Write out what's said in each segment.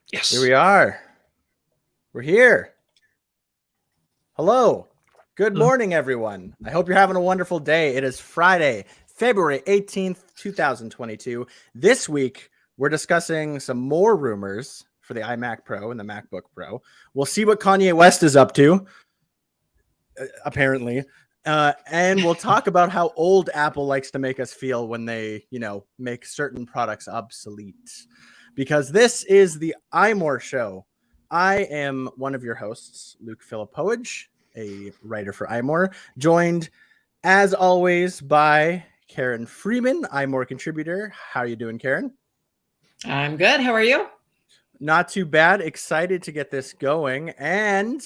Here Yes. we are. We're here. Hello. Good Hello. morning, everyone. I hope you're having a wonderful day. It is Friday, February 18th, 2022. This week, we're discussing some more rumors for the iMac Pro and the MacBook Pro. We'll see what Kanye West is up to, apparently. And we'll talk about how old Apple likes to make us feel when they, make certain products obsolete. Because this is the iMore show. I am one of your hosts, Luke Filipowicz, a writer for iMore, joined as always by Karen Freeman, iMore contributor. How are you doing, Karen? I'm good. How are you? Not too bad. Excited to get this going. And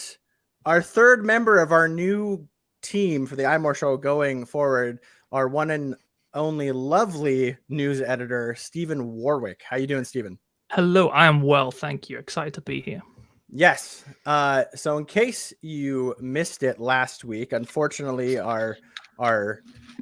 our third member of our new team for the iMore show going forward, our one and only lovely news editor, Stephen Warwick. How you doing, Stephen? Hello. I am well, thank you. Excited to be here. Yes. So in case you missed it last week, unfortunately, our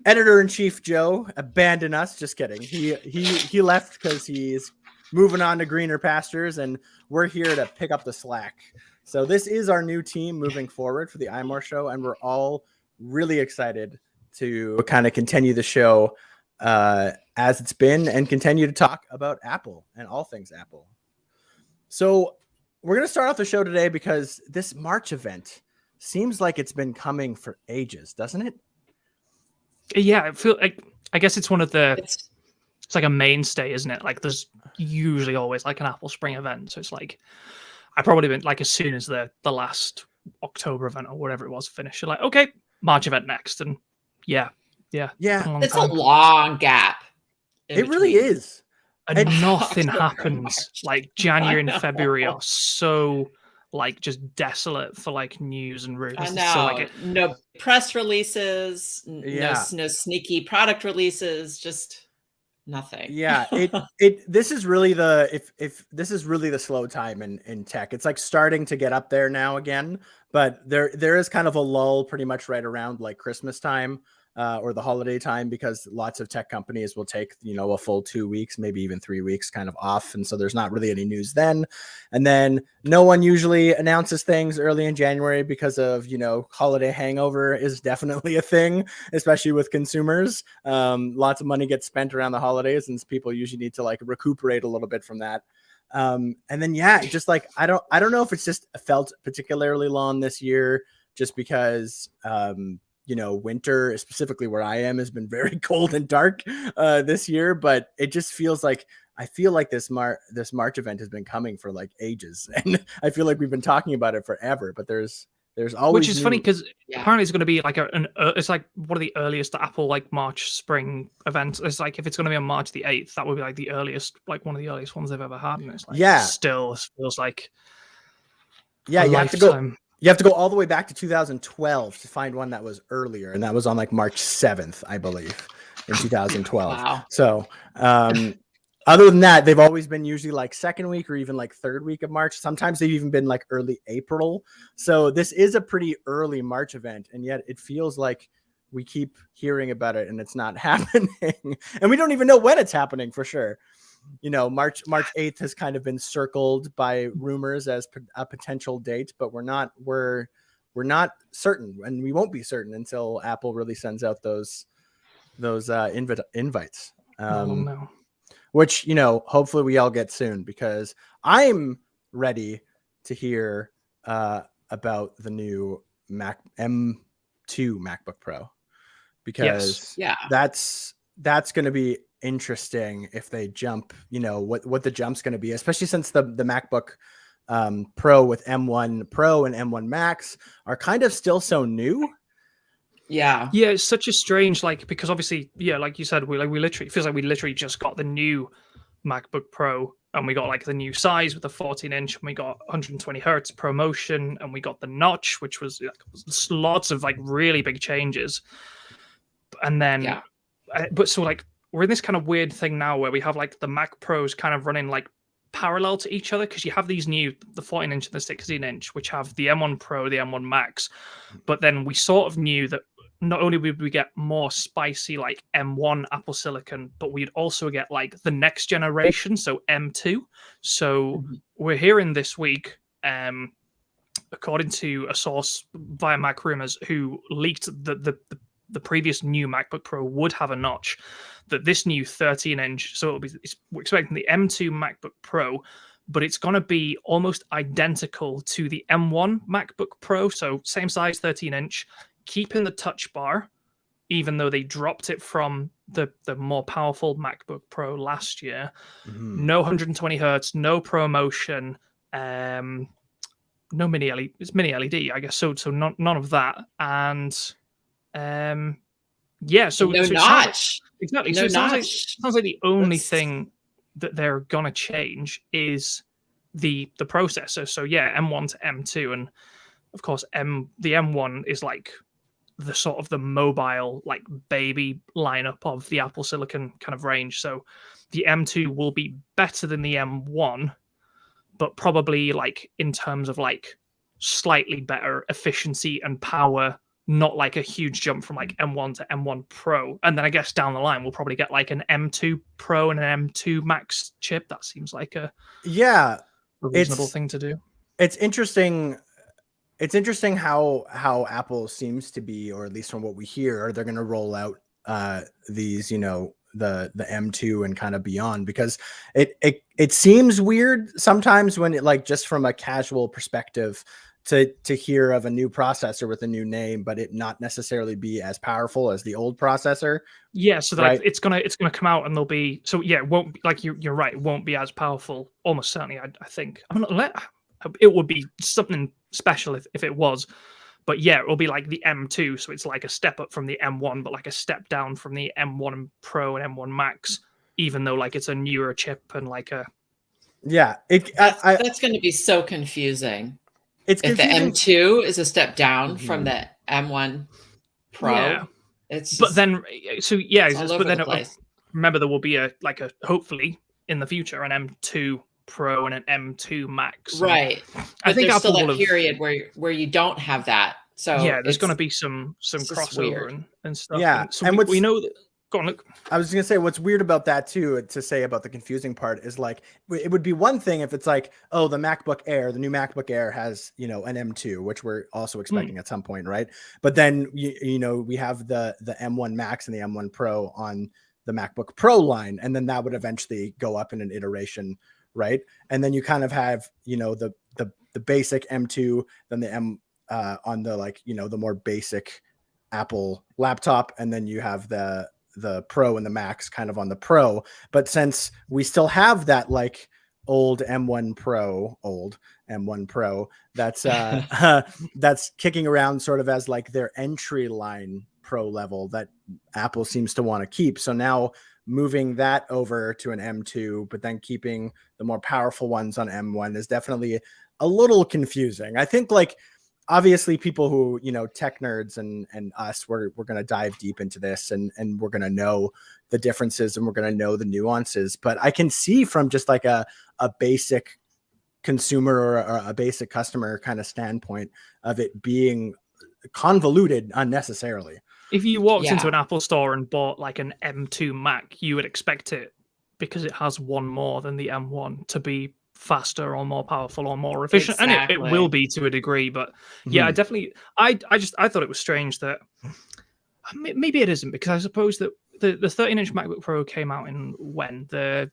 editor-in-chief Joe abandoned us. Just kidding. He left because he's moving on to greener pastures, and we're here to pick up the slack. So this is our new team moving forward for the iMore show, and we're all really excited to kind of continue the show as it's been and continue to talk about Apple and all things Apple. So we're going to start off the show today because this March event seems like it's been coming for ages, doesn't it? Yeah, I guess it's one of the. It's like a mainstay, isn't it? Like there's usually always like an Apple Spring event, so it's like I probably been like as soon as the last October event or whatever it was finished, you're like, okay, March event next, and yeah. It's a long gap. It really is. And nothing happens. Like January and February are so like just desolate for like news and rumors. I know. So, like, no press releases, no sneaky product releases, just nothing. Yeah, this is really if this is really the slow time in tech. It's like starting to get up there now again, but there is kind of a lull pretty much right around like Christmas time. Or the holiday time, because lots of tech companies will take, a full 2 weeks, maybe even 3 weeks kind of off. And so there's not really any news then. And then no one usually announces things early in January because of, holiday hangover is definitely a thing, especially with consumers. Lots of money gets spent around the holidays, and people usually need to like recuperate a little bit from that. And then, just like, I don't know if it's just felt particularly long this year, just because, winter, specifically where I am, has been very cold and dark this year, but it just feels like I feel like this March event has been coming for like ages, and I feel like we've been talking about it forever. But there's always, which is funny because apparently it's going to be like it's like one of the earliest Apple like March Spring events. It's like if it's going to be on March the 8th, that would be like the earliest, like one of the earliest ones they've ever had, and it's like still feels like you have to go. You have to go all the way back to 2012 to find one that was earlier, and that was on like March 7th, I believe, in 2012. Wow. So other than that, they've always been usually like second week or even like third week of March. Sometimes they've even been like early April. So this is a pretty early March event, and yet it feels like we keep hearing about it and it's not happening. And we don't even know when it's happening for sure. March 8th has kind of been circled by rumors as a potential date, but we're not certain, and we won't be certain until Apple really sends out those invites. No. Which, hopefully we all get soon, because I'm ready to hear about the new Mac M2 MacBook Pro, because that's going to be interesting if they jump, what the jump's going to be, especially since the MacBook Pro with M1 Pro and M1 Max are kind of still so new. Yeah, it's such a strange, like, because obviously, like you said, we literally feels like we literally just got the new MacBook Pro, and we got like the new size with the 14-inch, and we got 120 hertz ProMotion, and we got the notch, which was like, lots of like really big changes. And then but so like we're in this kind of weird thing now where we have like the Mac Pros kind of running like parallel to each other, because you have these new, the 14-inch and the 16-inch, which have the M1 Pro, the M1 Max, but then we sort of knew that not only would we get more spicy like M1 Apple Silicon, but we'd also get like the next generation, so M2. So we're hearing this week, according to a source via Mac Rumors who leaked the previous new MacBook Pro would have a notch, that this new 13-inch, so we're expecting the M2 MacBook Pro, but it's going to be almost identical to the M1 MacBook Pro, so same size, 13-inch, keeping the touch bar, even though they dropped it from the more powerful MacBook Pro last year. No 120 hertz, no ProMotion, no mini LED. It's mini LED, I guess. So none of that, and yeah. So no so notch. Exactly. No So it notch. sounds like the only thing that they're gonna change is the processor. So yeah, M1 to M2, and of course the M1 is like the sort of the mobile like baby lineup of the Apple Silicon kind of range. So the M2 will be better than the M1, but probably like in terms of like slightly better efficiency and power, not like a huge jump from like M1 to M1 Pro. And then I guess down the line we'll probably get like an M2 Pro and an M2 Max chip. That seems like a reasonable thing to do. It's interesting. It's interesting how Apple seems to be, or at least from what we hear, they're going to roll out these, the M2 and kind of beyond, because it seems weird sometimes when it, like, just from a casual perspective to hear of a new processor with a new name, but it not necessarily be as powerful as the old processor. Yeah, so like it's gonna come out and there'll be, so yeah, it won't be, like you're right, it won't be as powerful. Almost certainly, I think. I mean, it would be something special if it was, but yeah, it will be like the M2, so it's like a step up from the M1, but like a step down from the M1 Pro and M1 Max, even though like it's a newer chip and like a that's going to be so confusing. If the M2 is a step down from the M1 Pro, yeah. It's just, but then remember there will be a hopefully in the future an M2 Pro and an M2 Max. Right. I think there's still that period where you don't have that. So yeah, there's going to be some crossover and stuff. Yeah, and we know that. Go on, look. I was just gonna say, what's weird about that too, to say about the confusing part, is like, it would be one thing if it's like, oh, the MacBook Air, the new MacBook Air has, an M2, which we're also expecting at some point, right? But then we have the M1 Max and the M1 Pro on the MacBook Pro line, and then that would eventually go up in an iteration, right? And then you kind of have the basic M2, then the M on the the more basic Apple laptop, and then you have the Pro and the Max kind of on the Pro. But since we still have that like old M1 Pro that's that's kicking around sort of as like their entry line Pro level that Apple seems to want to keep. So now moving that over to an M2, but then keeping the more powerful ones on M1 is definitely a little confusing. I think, like, obviously people who, tech nerds and us, we're going to dive deep into this and we're going to know the differences and we're going to know the nuances. But I can see from just like a basic consumer or a basic customer kind of standpoint of it being convoluted unnecessarily. If you walked into an Apple store and bought like an M2 Mac, you would expect it, because it has one more than the M1, to be faster or more powerful or more efficient. Exactly. And it will be to a degree, but yeah, I definitely, I thought it was strange that maybe it isn't, because I suppose that the 13-inch MacBook Pro came out in when? The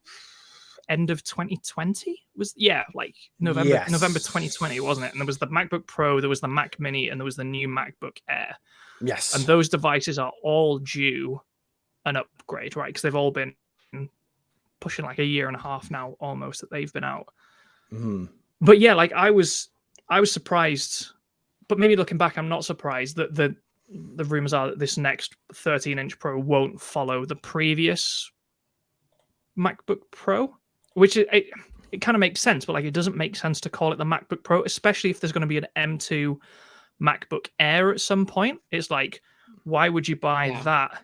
end of 2020 was, like November 2020, wasn't it? And there was the MacBook Pro, there was the Mac Mini, and there was the new MacBook Air. Yes. And those devices are all due an upgrade, right? Because they've all been pushing like a year and a half now almost that they've been out. But yeah, like I was surprised, but maybe looking back, I'm not surprised that the rumors are that this next 13-inch Pro won't follow the previous MacBook Pro, which it kind of makes sense, but like it doesn't make sense to call it the MacBook Pro, especially if there's going to be an M2 MacBook Air at some point. It's like, why would you buy that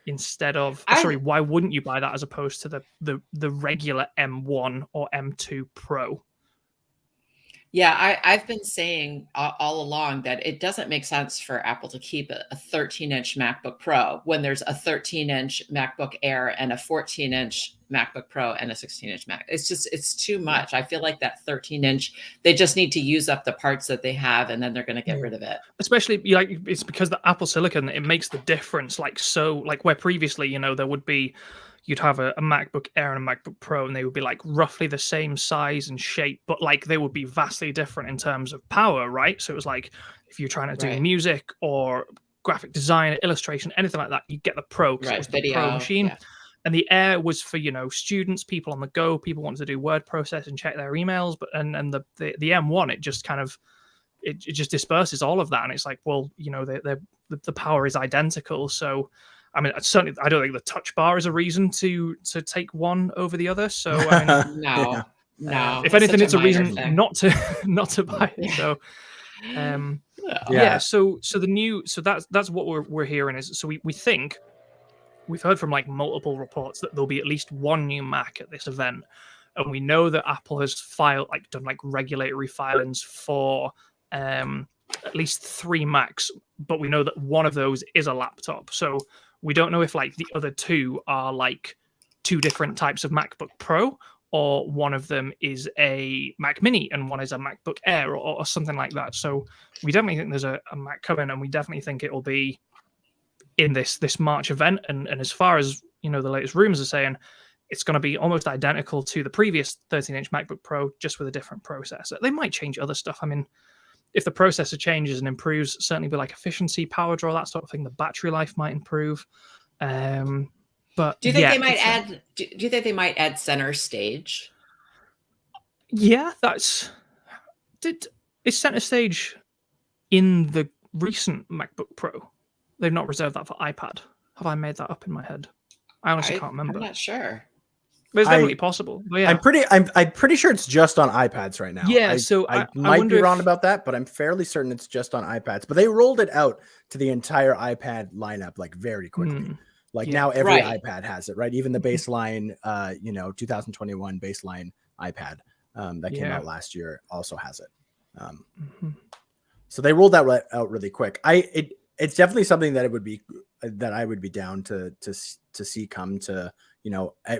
instead of why wouldn't you buy that as opposed to the regular M1 or M2 Pro? Yeah, I've been saying all along that it doesn't make sense for Apple to keep a 13-inch MacBook Pro when there's a 13-inch MacBook Air and a 14-inch MacBook Pro and a 16-inch Mac. It's too much. I feel like that 13-inch, they just need to use up the parts that they have, and then they're going to get rid of it. Especially like it's because the Apple Silicon, it makes the difference. Like so, like where previously, there would be. You'd have a MacBook Air and a MacBook Pro, and they would be like roughly the same size and shape, but like they would be vastly different in terms of power, right? So it was like if you're trying to do music or graphic design, illustration, anything like that, you get the Pro because it was the Pro machine. Yeah. And the Air was for students, people on the go, people wanting to do word process and check their emails. But and the M1, it just kind of it just disperses all of that, and it's like, well, the power is identical, so. I mean, certainly, I don't think the touch bar is a reason to take one over the other. So, I mean, no. If anything, it's a reason not to buy it. So, So that's what we're hearing is. So we think we've heard from like multiple reports that there'll be at least one new Mac at this event, and we know that Apple has done regulatory filings for at least 3 Macs, but we know that one of those is a laptop. So. We don't know if the other 2 are 2 different types of MacBook Pro, or one of them is a Mac Mini and one is a MacBook Air or something like that. So we definitely think there's a Mac coming, and we definitely think it will be in this March event. And as far as the latest rumors are saying, it's going to be almost identical to the previous 13-inch MacBook Pro, just with a different processor. They might change other stuff. I mean, if the processor changes and improves, certainly with efficiency, power draw, that sort of thing, the battery life might improve. But do you think they might add? Do you think they might add center stage? Yeah, is center stage in the recent MacBook Pro? They've not reserved that for iPad. Have I made that up in my head? I honestly can't remember. I'm not sure. But it's definitely possible. But yeah. I'm pretty sure it's just on iPads right now. Yeah, I might be wrong about that, but I'm fairly certain it's just on iPads. But they rolled it out to the entire iPad lineup very quickly. Now every iPad has it, right? Even the baseline 2021 baseline iPad that came out last year also has it. So they rolled that out really quick. It's definitely something that I would be down to see come to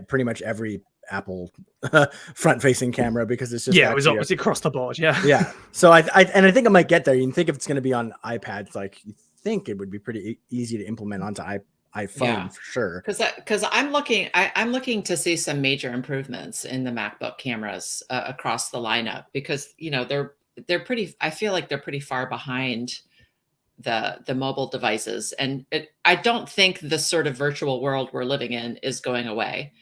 pretty much every Apple front-facing camera, because it's just it was obviously across the board. Yeah. So I think it might get there. You think if it's going to be on iPads, you think it would be pretty easy to implement onto iPhone for sure. Because I'm looking to see some major improvements in the MacBook cameras across the lineup, because they're pretty. I feel like they're pretty far behind the mobile devices, and I don't think the sort of virtual world we're living in is going away.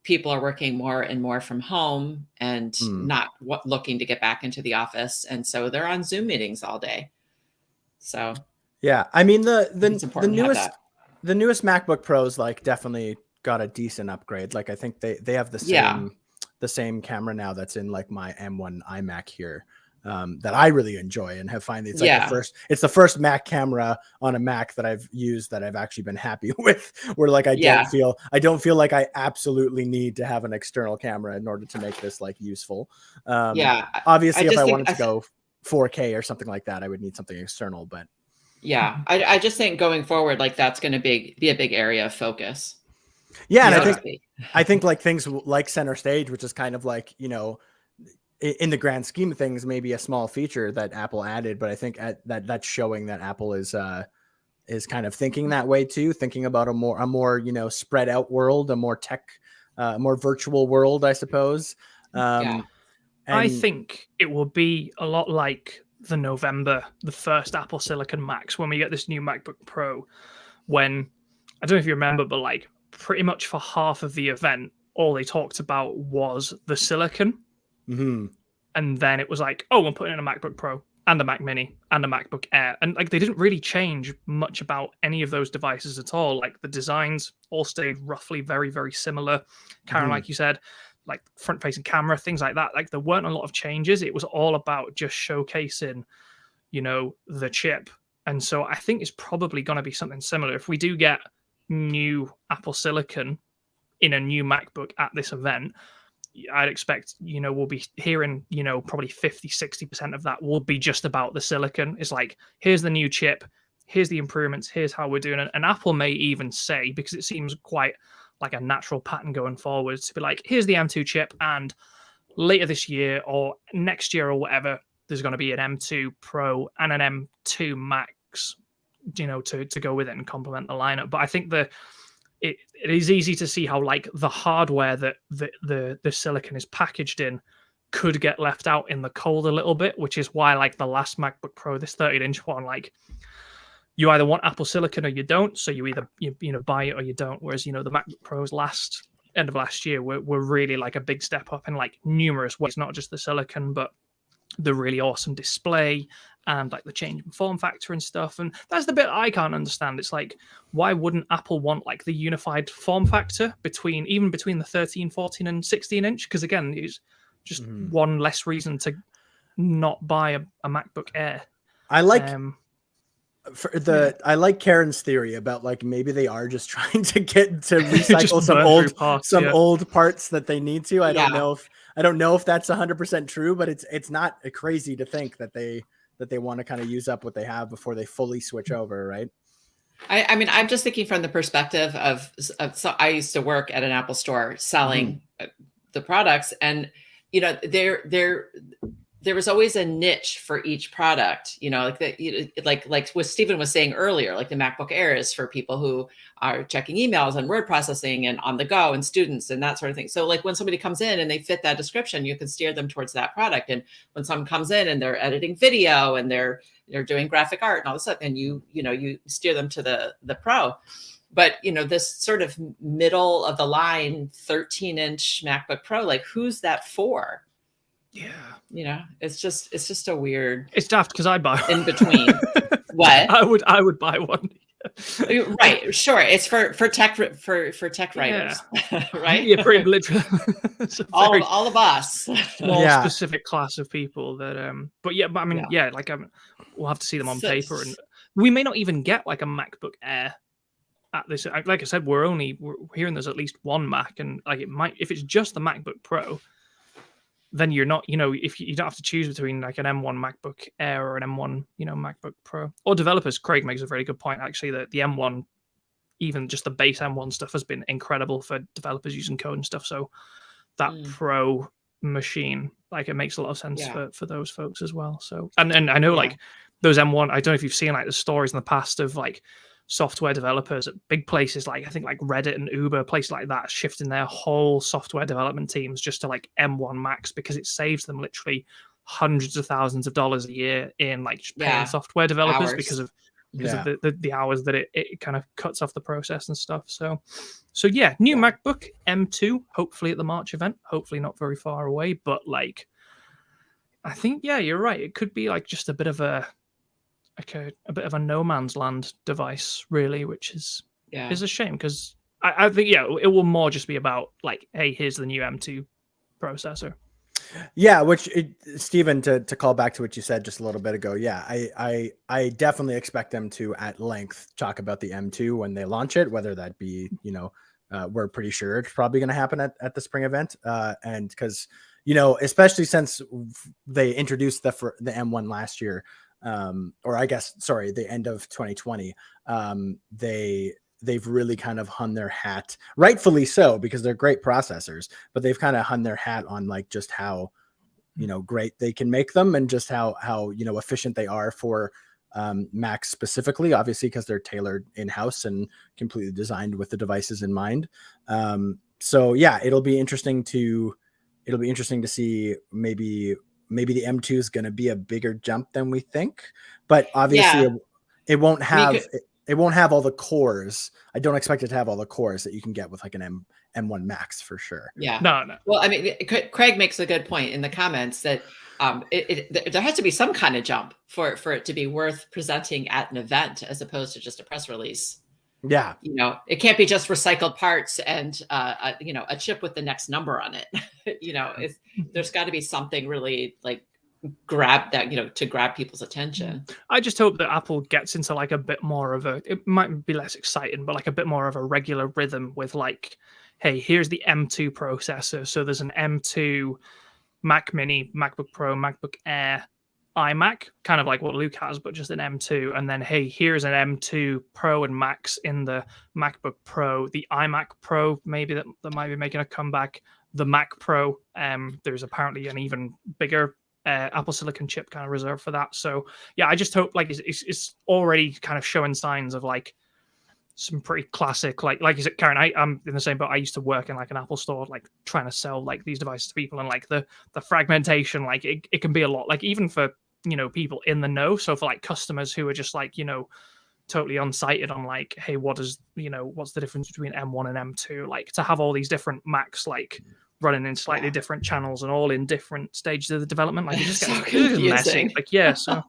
People are working more and more from home and not looking to get back into the office, and so they're on Zoom meetings all day. So yeah, I mean the newest MacBook Pros definitely got a decent upgrade. I think they have the same camera now that's in my M1 iMac here. That I really enjoy and have finally, it's the first Mac camera on a Mac that I've used that I've actually been happy with, where I don't feel like I absolutely need to have an external camera in order to make this useful. Obviously if I wanted to go 4K or something like that, I would need something external, but I just think going forward, that's going to be a big area of focus. And I think things like center stage, which is kind of in the grand scheme of things, maybe a small feature that Apple added, but I think that's showing that Apple is kind of thinking that way too, thinking about a more spread out world, a more tech, more virtual world, I suppose. I think it will be a lot like the first Apple Silicon Macs, when we get this new MacBook Pro. When, I don't know if you remember, but pretty much for half of the event, all they talked about was the Silicon. Mm-hmm. And then it was we're putting in a MacBook Pro and a Mac Mini and a MacBook Air, and they didn't really change much about any of those devices at all. The designs all stayed roughly very, very similar. Karen, like you said, front-facing camera, things like that. There weren't a lot of changes. It was all about just showcasing, the chip. And so I think it's probably going to be something similar. If we do get new Apple Silicon in a new MacBook at this event, I'd expect, we'll be hearing, probably 50-60% of that will be just about the silicon. It's like, here's the new chip, here's the improvements, here's how we're doing it. And Apple may even say, because it seems quite like a natural pattern going forward, to be like, here's the M2 chip, and later this year or next year or whatever, there's going to be an M2 Pro and an M2 Max, to go with it and complement the lineup. But I think it is easy to see how like the hardware that the silicon is packaged in could get left out in the cold a little bit, which is why like the last MacBook Pro, this 13-inch one, like you either want Apple Silicon or you don't. So you either buy it or you don't. Whereas the MacBook Pros end of last year were really like a big step up in like numerous ways, not just the silicon, but the really awesome display and like the change in form factor and stuff. And that's the bit I can't understand. It's like, why wouldn't Apple want like the unified form factor between the 13, 14 and 16 inch? Because again, it's just one less reason to not buy a MacBook Air. I like I like Karen's theory about like maybe they are just trying to get to recycle some old parts that they need to. I don't know if that's 100% true, but it's not crazy to think that they want to kind of use up what they have before they fully switch over, right? I mean, I'm just thinking from the perspective of so I used to work at an Apple store selling the products, and there was always a niche for each product, like what Stephen was saying earlier, like the MacBook Air is for people who are checking emails and word processing and on the go and students and that sort of thing. So like when somebody comes in and they fit that description, you can steer them towards that product. And when someone comes in and they're editing video and they're doing graphic art and all this stuff, and you steer them to the Pro. But this sort of middle of the line 13-inch MacBook Pro, like who's that for? Yeah, it's just a weird. It's daft because I buy in between. What? I would buy one. Right, sure. It's for tech writers, right? Yeah, pretty literally. all of us. Small specific class of people that. But I mean, like we'll have to see them on paper, and we may not even get like a MacBook Air. At this, like I said, we're hearing there's at least one Mac, and like it might, if it's just the MacBook Pro, then you're not, if you don't have to choose between like an M1 MacBook Air or an M1, MacBook Pro. Or developers, Craig makes a very good point, actually, that the M1, even just the base M1 stuff has been incredible for developers using code and stuff. So that Pro machine, like it makes a lot of sense for those folks as well. So, and I know like those M1, I don't know if you've seen like the stories in the past of like software developers at big places like I think like Reddit and Uber, places like that, shifting their whole software development teams just to like M1 Max because it saves them literally hundreds of thousands of dollars a year in like paying software developers hours. because of the hours that it kind of cuts off the process and stuff. So new MacBook M2, hopefully at the March event, hopefully not very far away, but like I think you're right, it could be like just a bit of a bit of a no man's land device, really, which is a shame because I think it will more just be about like, hey, here's the new M2 processor. Yeah, Stephen, to call back to what you said just a little bit ago, I definitely expect them to at length talk about the M2 when they launch it, whether that be we're pretty sure it's probably going to happen at the spring event, and because especially since they introduced the M1 last year. Or I guess, sorry, the end of 2020, they've really kind of hung their hat, rightfully so, because they're great processors, but they've kind of hung their hat on like just how, great they can make them and just how efficient they are for Macs specifically, obviously, because they're tailored in-house and completely designed with the devices in mind. So it'll be interesting to see maybe the M2 is going to be a bigger jump than we think, but obviously it won't have all the cores. I don't expect it to have all the cores that you can get with like an M1 Max for sure. Yeah. No. Well, I mean, Craig makes a good point in the comments that there has to be some kind of jump for it to be worth presenting at an event as opposed to just a press release. Yeah. It can't be just recycled parts and a chip with the next number on it. There's got to be something really like to grab people's attention. I just hope that Apple gets into like a bit more of it might be less exciting, but like a bit more of a regular rhythm with like, hey, here's the M2 processor. So there's an M2 Mac Mini, MacBook Pro, MacBook Air, iMac, kind of like what Luke has, but just an M2. And then, hey, here's an M2 Pro and Max in the MacBook Pro, the iMac Pro, maybe that might be making a comeback, the Mac Pro. There's apparently an even bigger Apple Silicon chip kind of reserved for that. So yeah, I just hope like it's already kind of showing signs of like some pretty classic, like you said, Karen, I'm in the same boat. I used to work in like an Apple store, like trying to sell like these devices to people, and like the fragmentation, like it can be a lot, like even for, you know, people in the know. So for like customers who are just like, you know, totally unsighted on like, hey, what is, you know, what's the difference between M1 and M2? Like to have all these different Macs like running in slightly different channels and all in different stages of the development, like it just gets so messy. Like so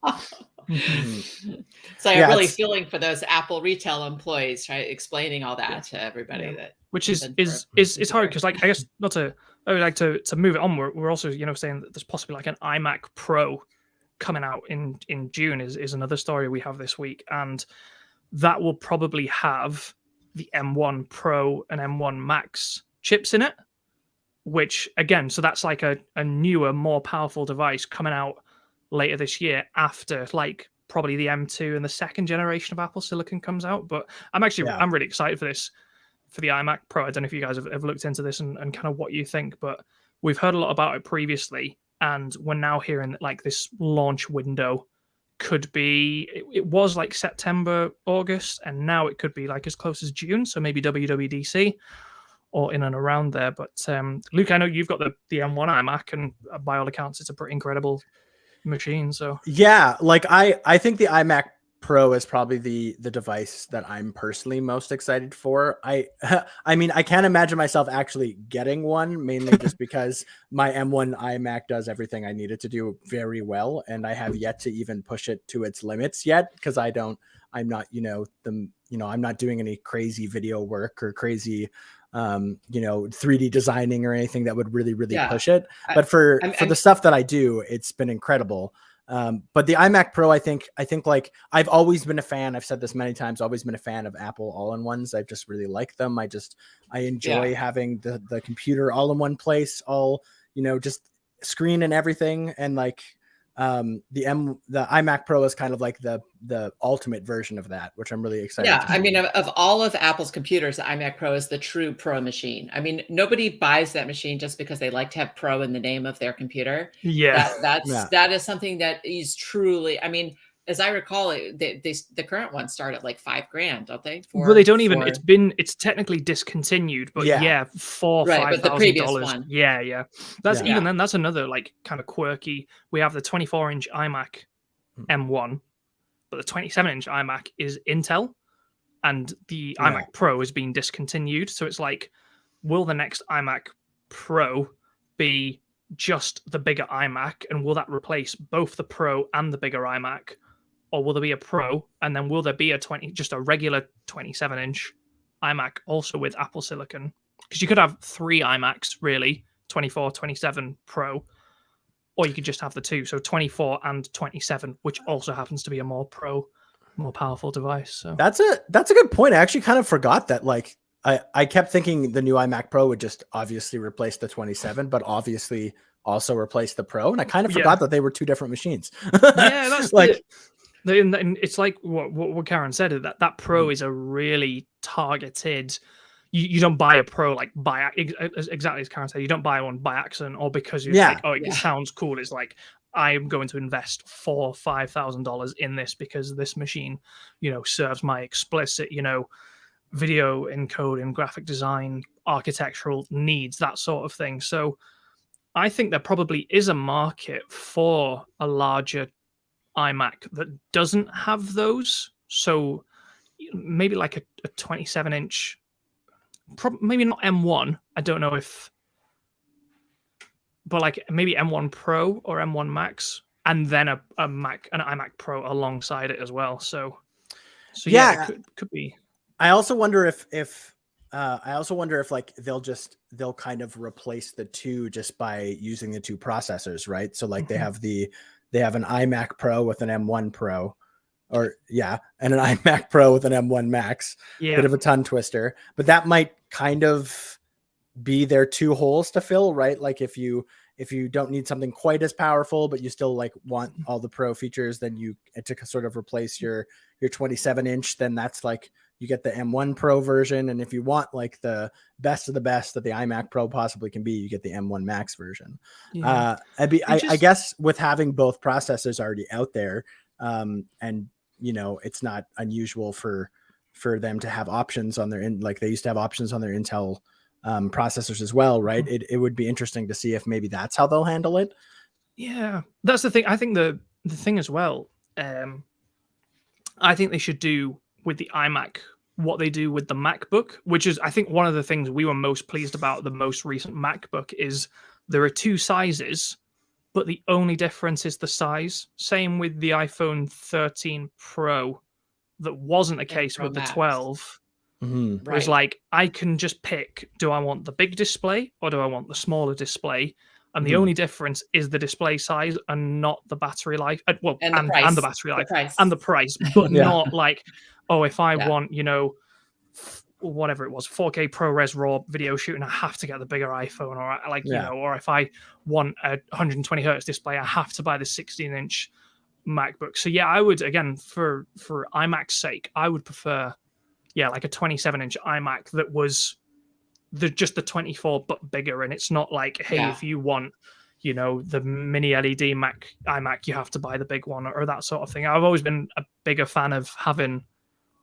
so I'm really feeling for those Apple retail employees, right? Explaining all that to everybody, that which is hard, because like I guess I would like to move it on. We're also, you know, saying that there's possibly like an iMac Pro coming out in June is another story we have this week, and that will probably have the M1 Pro and M1 Max chips in it, which again, so that's like a newer, more powerful device coming out later this year, after like probably the M2 and the second generation of Apple Silicon comes out. But I'm really excited for this, for the iMac Pro. I don't know if you guys have looked into this and kind of what you think, but we've heard a lot about it previously, and we're now hearing that like this launch window could be, it was like September, August, and now it could be like as close as June, so maybe WWDC or in and around there. But Luke, I know you've got the M1 iMac, and by all accounts it's a pretty incredible machine. So yeah, like I think the iMac Pro is probably the device that I'm personally most excited for. I mean, I can't imagine myself actually getting one, mainly just because my M1 iMac does everything I need it to do very well, and I have yet to even push it to its limits yet, because I'm not, I'm not doing any crazy video work or crazy 3D designing or anything that would really push it. But for the stuff that I do, it's been incredible. But the iMac Pro, I think like I've always been a fan. I've said this many times, always been a fan of Apple all-in-ones. I just really like them. I enjoy having the computer all in one place, all, just screen and everything. And like, the iMac Pro is kind of like the ultimate version of that, which I'm really excited. Yeah, I mean, of all of Apple's computers, the iMac Pro is the true pro machine. I mean, nobody buys that machine just because they like to have pro in the name of their computer. Yeah, that is something that is truly, I mean, as I recall, the current ones start at like $5,000, don't they? Well, they don't even. It's technically discontinued, but yeah, $4,000-$5,000. But the previous one, yeah. That's even then. That's another like kind of quirky. We have the 24-inch iMac M1, but the 27-inch iMac is Intel, and the iMac Pro is being discontinued. So it's like, will the next iMac Pro be just the bigger iMac, and will that replace both the Pro and the bigger iMac? Or will there be a Pro, and then will there be just a regular 27-inch iMac also with Apple Silicon? Because you could have 3 iMacs, really, 24, 27 Pro, or you could just have the 2, so 24 and 27, which also happens to be a more powerful device. So that's a good point. I actually kind of forgot that. Like, I kept thinking the new iMac Pro would just obviously replace the 27, but obviously also replace the Pro, and I kind of forgot that they were 2 different machines. Yeah, that's like. And it's like what Karen said, that Pro is a really targeted. You don't buy a Pro like exactly as Karen said. You don't buy one by accident or because you're like, oh, it sounds cool. It's like, I'm going to invest $4,000-$5,000 in this because this machine, serves my explicit, video encoding, graphic design, architectural needs, that sort of thing. So I think there probably is a market for a larger iMac that doesn't have those. So maybe like a 27-inch, maybe not M1. I don't know but like maybe M1 Pro or M1 Max, and then an iMac Pro alongside it as well. So yeah, it could be. I also wonder if like they'll kind of replace the 2 just by using the 2 processors, right? So like they have an iMac Pro with an M1 Pro, and an iMac Pro with an M1 Max. Bit of a tongue twister, but that might kind of be their two holes to fill, right? Like if you don't need something quite as powerful, but you still like want all the Pro features, then you to sort of replace your 27-inch, then that's like you get the M1 Pro version. And if you want like the best of the best that the iMac Pro possibly can be, you get the M1 Max version. Yeah. I guess with having both processors already out there, and it's not unusual for them to have options on their like they used to have options on their Intel processors as well, right? It would be interesting to see if maybe that's how they'll handle it. Yeah, that's the thing. I think the thing as well. I think they should do with the iMac what they do with the MacBook, which is I think one of the things we were most pleased about the most recent MacBook is there are two sizes, but the only difference is the size. Same with the iPhone 13 Pro, that wasn't the case with the 12. Mm-hmm. Whereas, like, I can just pick: do I want the big display or do I want the smaller display? And the only difference is the display size and not the battery life. Well, and the battery life and the price, but not like, oh, if I want, whatever it was, 4K ProRes RAW video shooting, I have to get the bigger iPhone, or like, or if I want a 120 hertz display, I have to buy the 16-inch MacBook. So yeah, I would, again, for iMac's sake, I would prefer, like a 27-inch iMac that was just the 24 but bigger, and it's not like, hey, if you want the mini LED iMac, you have to buy the big one, or that sort of thing. I've always been a bigger fan of having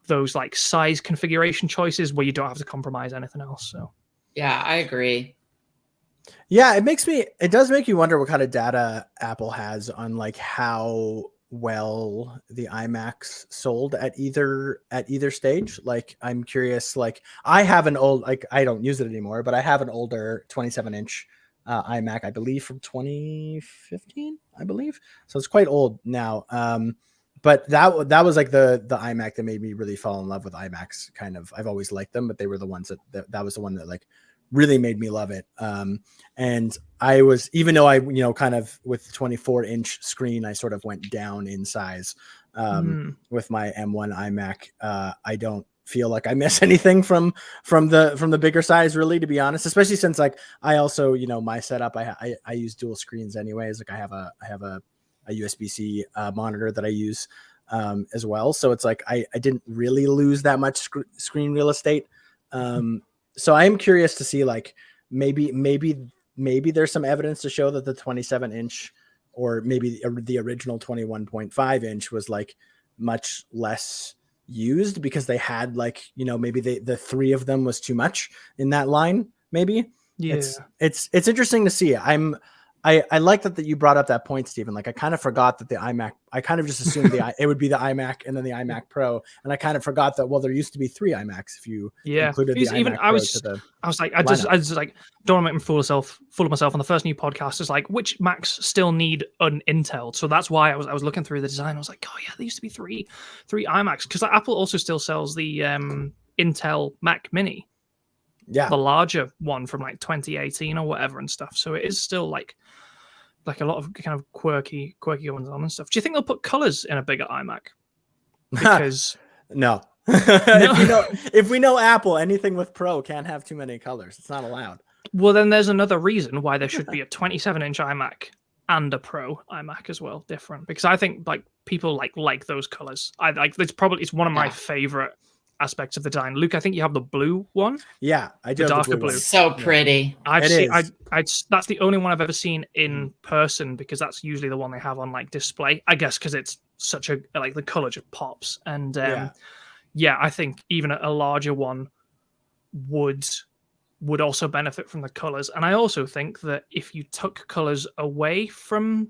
those like size configuration choices where you don't have to compromise anything else. So yeah, I agree. Yeah, it does make you wonder what kind of data Apple has on like how well the iMacs sold at either stage. Like, I'm curious, like I have an old, like I don't use it anymore, but I have an older 27-inch iMac, I believe from 2015, I believe. So it's quite old now. But that was like the iMac that made me really fall in love with iMacs. Kind of, I've always liked them, but they were the ones that was the one that like really made me love it. And I was, even though I, kind of with 24-inch screen, I sort of went down in size with my M1 iMac. I don't feel like I miss anything from the bigger size, really, to be honest, especially since like I also, my setup, I use dual screens anyways. Like I have a USB-C monitor that I use as well. So it's like, I didn't really lose that much screen real estate. So I am curious to see, like, maybe there's some evidence to show that the 27-inch or maybe the original 21.5-inch was like much less used because they had like, maybe the three of them was too much in that line. Maybe it's interesting to see. I like that you brought up that point, Stephen. Like, I kind of forgot that the iMac, I kind of just assumed it would be the iMac and then the iMac Pro. And I kind of forgot that, well, there used to be three iMacs if you included the iMac Pro to the I was like, I just like, don't want to make me fool of myself on the first new podcast. Is like, which Macs still need an Intel? So that's why I was looking through the design. I was like, oh yeah, there used to be three iMacs. Because like, Apple also still sells the Intel Mac Mini. Yeah. The larger one from like 2018 or whatever and stuff. So it is still like a lot of kind of quirky ones on and stuff. Do you think they'll put colors in a bigger iMac? Because no. If we know Apple, anything with Pro can't have too many colors. It's not allowed. Well, then there's another reason why there should be a 27-inch iMac and a Pro iMac as well, different. Because I think like people like those colors. I like it's one of my favorite aspects of the design. Luke, I think you have the blue one. Yeah, I do. The darker blue. So pretty. That's the only one I've ever seen in person, because that's usually the one they have on like display. I guess because it's such a like the color just pops. And I think even a larger one would also benefit from the colors. And I also think that if you took colors away from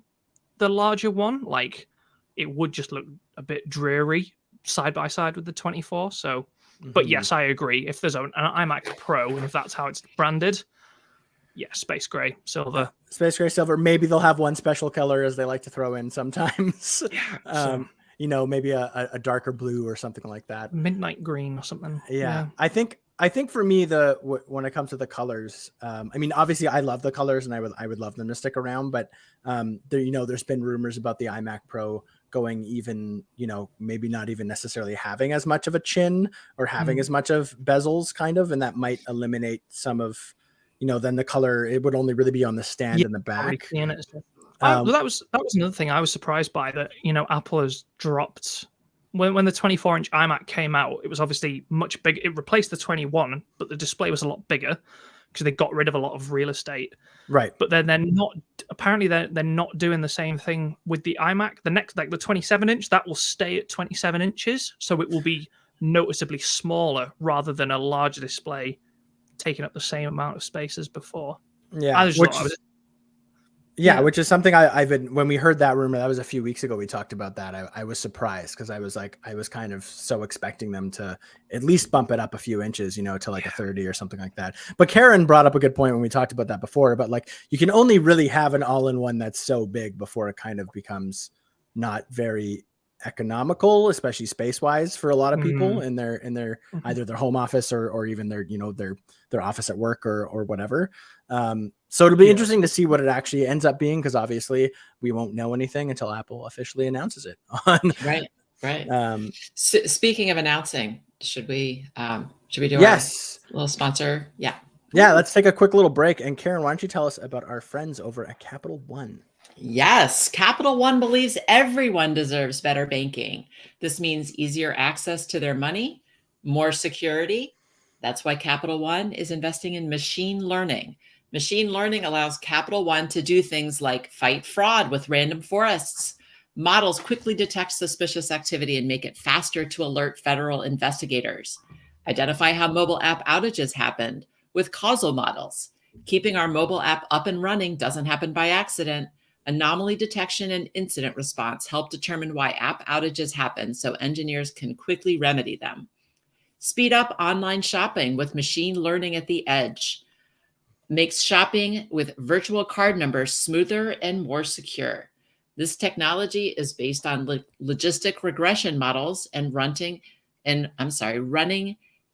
the larger one, like it would just look a bit dreary side by side with the 24. So but yes, I agree, if there's an iMac Pro and if that's how it's branded, space gray silver, maybe they'll have one special color as they like to throw in sometimes. Maybe a darker blue or something like that, midnight green or something. I think for me, when it comes to the colors, I mean, obviously I love the colors and I would love them to stick around, but there's been rumors about the iMac Pro going even, maybe not even necessarily having as much of a chin or having as much of bezels kind of, and that might eliminate some of then the color, it would only really be on the stand in the Already back. seeing it. Um, that was another thing I was surprised by, that Apple has dropped when the 24-inch iMac came out. It was obviously much bigger. It replaced the 21, but the display was a lot bigger because they got rid of a lot of real estate. Right. But then they're not doing the same thing with the iMac. The next, like the 27-inch, that will stay at 27 inches, so it will be noticeably smaller rather than a larger display taking up the same amount of space as before. Yeah. Which is something I've been, when we heard that rumor, that was a few weeks ago, we talked about that. I was surprised because I was kind of so expecting them to at least bump it up a few inches, to like a 30 or something like that. But Karen brought up a good point when we talked about that before, but like you can only really have an all-in-one that's so big before it kind of becomes not very economical, especially space-wise for a lot of people in their either their home office or even their their office at work or whatever. So it'll be interesting to see what it actually ends up being, because obviously we won't know anything until Apple officially announces it. Right. Speaking of announcing, should we do yes our little sponsor? Yeah, let's take a quick little break. And Karen, why don't you tell us about our friends over at Capital One? Yes, Capital One believes everyone deserves better banking. This means easier access to their money, more security. That's why Capital One is investing in machine learning. Machine learning allows Capital One to do things like fight fraud with random forests. Models quickly detect suspicious activity and make it faster to alert federal investigators. Identify how mobile app outages happened with causal models. Keeping our mobile app up and running doesn't happen by accident. Anomaly detection and incident response help determine why app outages happen so engineers can quickly remedy them. Speed up online shopping with machine learning at the edge. Makes shopping with virtual card numbers smoother and more secure. This technology is based on logistic regression models and running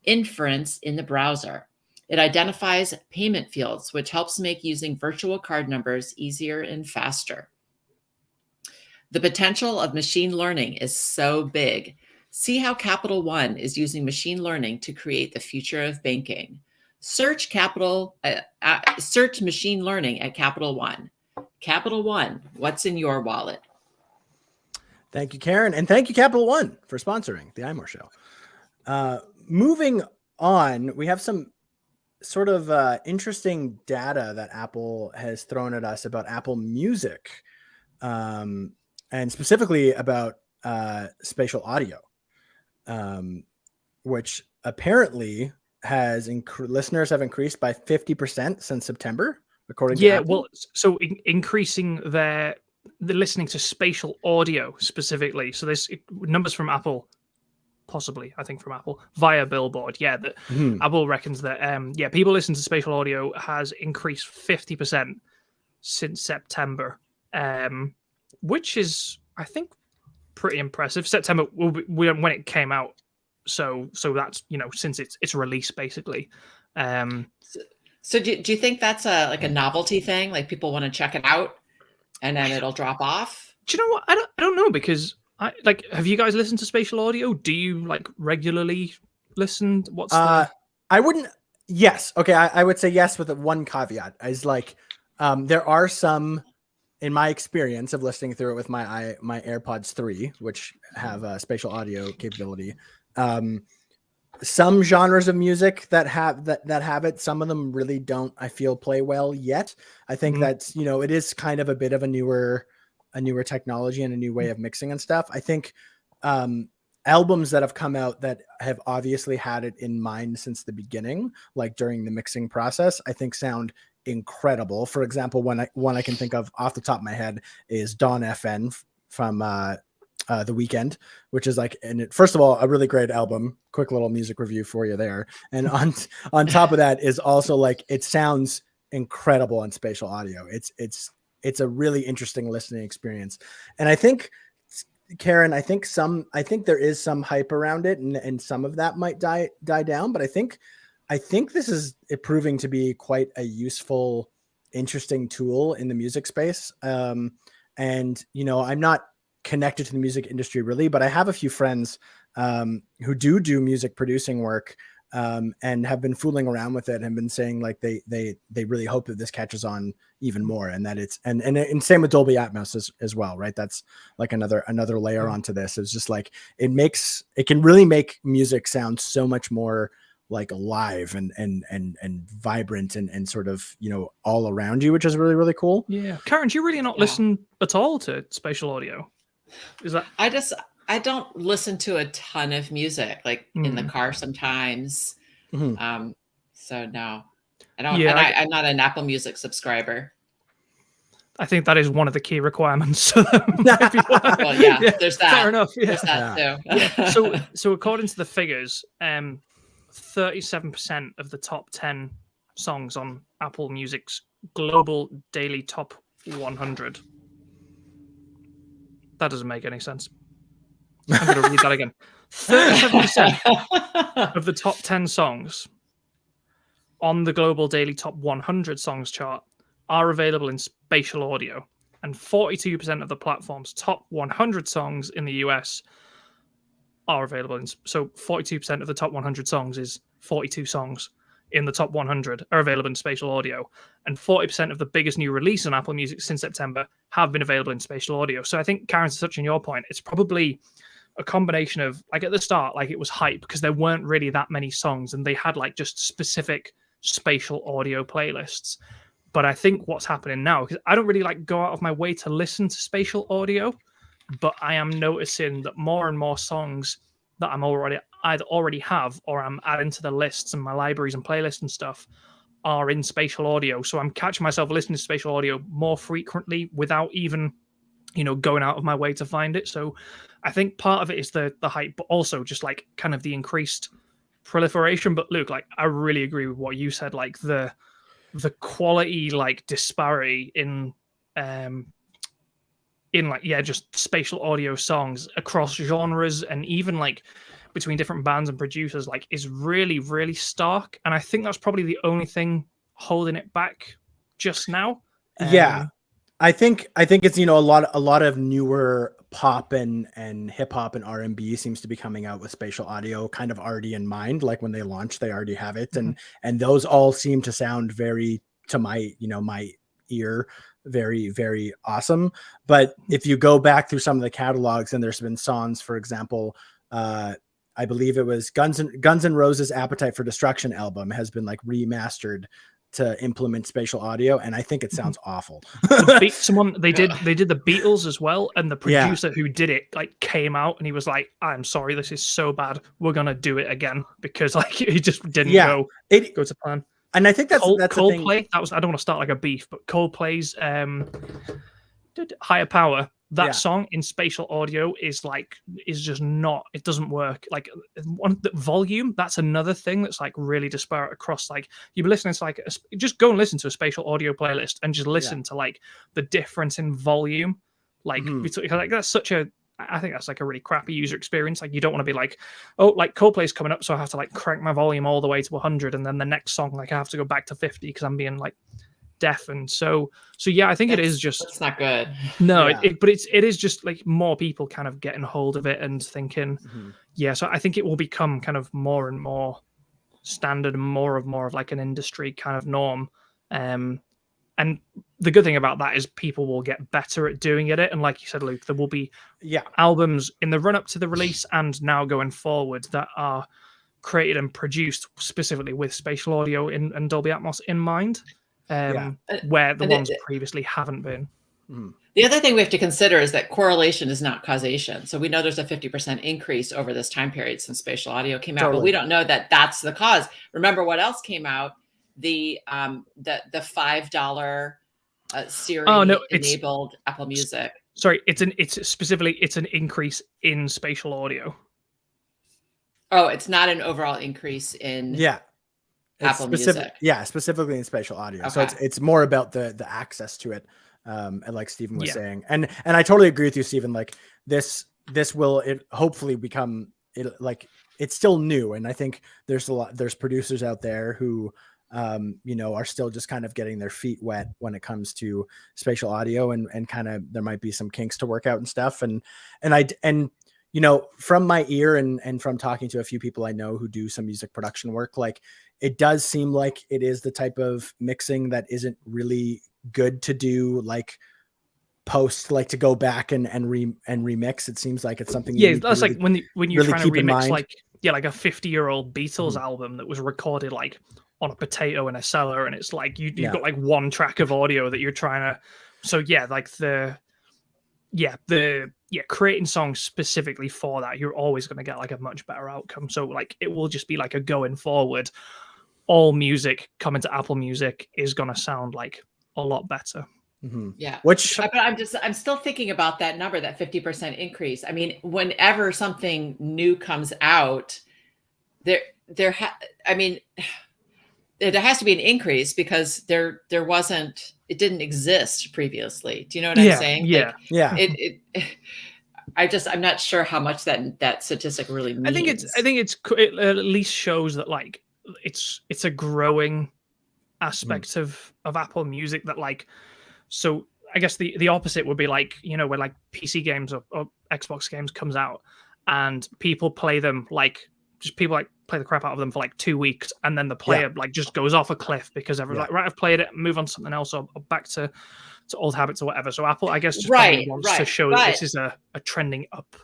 inference in the browser. It identifies payment fields, which helps make using virtual card numbers easier and faster. The potential of machine learning is so big. See how Capital One is using machine learning to create the future of banking. Search machine learning at Capital One. Capital One, what's in your wallet? Thank you, Karen. And thank you, Capital One, for sponsoring the iMore Show. Moving on, we have some sort of interesting data that Apple has thrown at us about Apple Music, and specifically about spatial audio, which apparently has listeners have increased by 50% since September, according to Apple. Well, so increasing the listening to spatial audio specifically. So there's numbers from Apple, possibly, I think from Apple via Billboard. Yeah, that Apple reckons that people listen to spatial audio has increased 50% since September, which is, I think, pretty impressive. September will be when it came out, so that's since its release basically. So do you think that's a novelty thing? Like people want to check it out, and then it'll drop off? Do you know what? I don't know, because have you guys listened to spatial audio? Do you regularly listen? I wouldn't. Yes. Okay. I would say yes with one caveat. Is there are some, in my experience of listening through it with my AirPods 3, which have a spatial audio capability. Some genres of music that have it, some of them really don't, I feel, play well yet. I think that's, it is kind of a bit of a newer technology and a new way of mixing and stuff. I think albums that have come out that have obviously had it in mind since the beginning, like during the mixing process, I think sound incredible. For example, one I can think of off the top of my head is Dawn FN from The Weeknd, which is first of all, a really great album. Quick little music review for you there. And on top of that is also it sounds incredible on spatial audio. It's a really interesting listening experience. And I think, Karen, I think there is some hype around it, and some of that might die down. But I think this is proving to be quite a useful, interesting tool in the music space. And I'm not connected to the music industry really, but I have a few friends who do music producing work, and have been fooling around with it and been saying like they really hope that this catches on even more, and that it's and same with Dolby Atmos as well, right? That's like another layer onto this. It's just like it can really make music sound so much more like alive and vibrant and sort of, you know, all around you, which is really, really cool. Yeah. Karen, do you really not listen at all to spatial audio? Is that I don't listen to a ton of music, like in the car sometimes. So no, I don't. Yeah, and I'm not an Apple Music subscriber. I think that is one of the key requirements. Well, yeah, there's that. Fair enough. Yeah. There's that too. So according to the figures, 37% of the top 10 songs on Apple Music's global daily top 100. That doesn't make any sense. I'm going to read that again. 37% of the top 10 songs on the global daily top 100 songs chart are available in spatial audio, and 42% of the platform's top 100 songs in the US are available in. So 42% of the top 100 songs is 42 songs in the top 100 are available in spatial audio, and 40% of the biggest new release on Apple Music since September have been available in spatial audio. So I think, Karen, touching your point, it's probably a combination of, like, at the start, like, it was hype because there weren't really that many songs and they had like just specific spatial audio playlists. But I think what's happening now, because I don't really like go out of my way to listen to spatial audio, but I am noticing that more and more songs that I'm either already have or I'm adding to the lists and my libraries and playlists and stuff are in spatial audio. So I'm catching myself listening to spatial audio more frequently without even, you know, going out of my way to find it. So I think part of it is the hype, but also just like kind of the increased proliferation. But Luke, like, I really agree with what you said, like the quality like disparity in like, yeah, just spatial audio songs across genres and even like between different bands and producers, like, is really, really stark. And I think that's probably the only thing holding it back just now. Yeah. I think it's, you know, a lot of newer pop and hip hop and R&B seems to be coming out with spatial audio kind of already in mind. Like when they launch, they already have it. And those all seem to sound very, to my, you know, my ear, very, very awesome. But if you go back through some of the catalogs, and there's been songs, for example, I believe it was Guns N' Roses' Appetite for Destruction album has been like remastered to implement spatial audio, and I think it sounds awful. They did the Beatles as well, and the producer who did it like came out and he was like, "I'm sorry, this is so bad. We're gonna do it again," because like he just didn't go to plan. And I think that's Coldplay. That was, I don't want to start like a beef, but Coldplay's Higher Power. That song in spatial audio is just not, it doesn't work. Like the volume, that's another thing that's like really disparate across, like, you've been listening to like, just go and listen to a spatial audio playlist and just listen to like the difference in volume. Like, like that's such a, I think that's like a really crappy user experience. Like, you don't want to be like, oh, like Coldplay's coming up, so I have to like crank my volume all the way to 100, and then the next song, like, I have to go back to 50 because I'm being like deafened. So yeah, I think it is just, it's not good. No, but it is just like more people kind of getting hold of it and thinking, so I think it will become kind of more and more standard and more of like an industry kind of norm. And the good thing about that is people will get better at doing it. And like you said, Luke, there will be albums in the run up to the release and now going forward that are created and produced specifically with spatial audio and Dolby Atmos in mind. Where the ones previously haven't been. The other thing we have to consider is that correlation is not causation. So we know there's a 50% increase over this time period since spatial audio came out, but we don't know that that's the cause. Remember what else came out? The $5 Siri enabled Apple Music. Sorry, it's an increase in spatial audio. Oh, it's not an overall increase in Apple Music. Yeah, specifically in spatial audio. Okay. So it's more about the access to it, and like Stephen was saying. And I totally agree with you, Stephen. Like this will hopefully become like, it's still new, and I think there's producers out there who you know, are still just kind of getting their feet wet when it comes to spatial audio, and kind of there might be some kinks to work out and stuff. And you know, from my ear and from talking to a few people I know who do some music production work, like it does seem like it is the type of mixing that isn't really good to do like post, like to go back and remix. It seems like it's something you Yeah, need to that's really, like when you're really trying to keep in remix mind. like like a 50-year-old Beatles Mhm. album that was recorded like on a potato in a cellar, and it's like you've Yeah. got like one track of audio that you're trying to. So yeah, like creating songs specifically for that, you're always going to get like a much better outcome. So like it will just be like a going forward, all music coming to Apple Music is going to sound like a lot better. Mhm. Yeah. Which But I'm still thinking about that number, that 50% increase. I mean, whenever something new comes out, I mean, there has to be an increase because it didn't exist previously. Do you know what I'm saying? Yeah. Like yeah. I'm not sure how much that statistic really means. It at least shows that like it's a growing aspect of Apple Music that like. So I guess the opposite would be like, you know, when like PC games or Xbox games comes out and people play them like people like play the crap out of them for like 2 weeks, and then the player like just goes off a cliff because everyone's like, right, I've played it, move on to something else, or back to old habits or whatever. So Apple, I guess, just probably wants to show that this is a trending up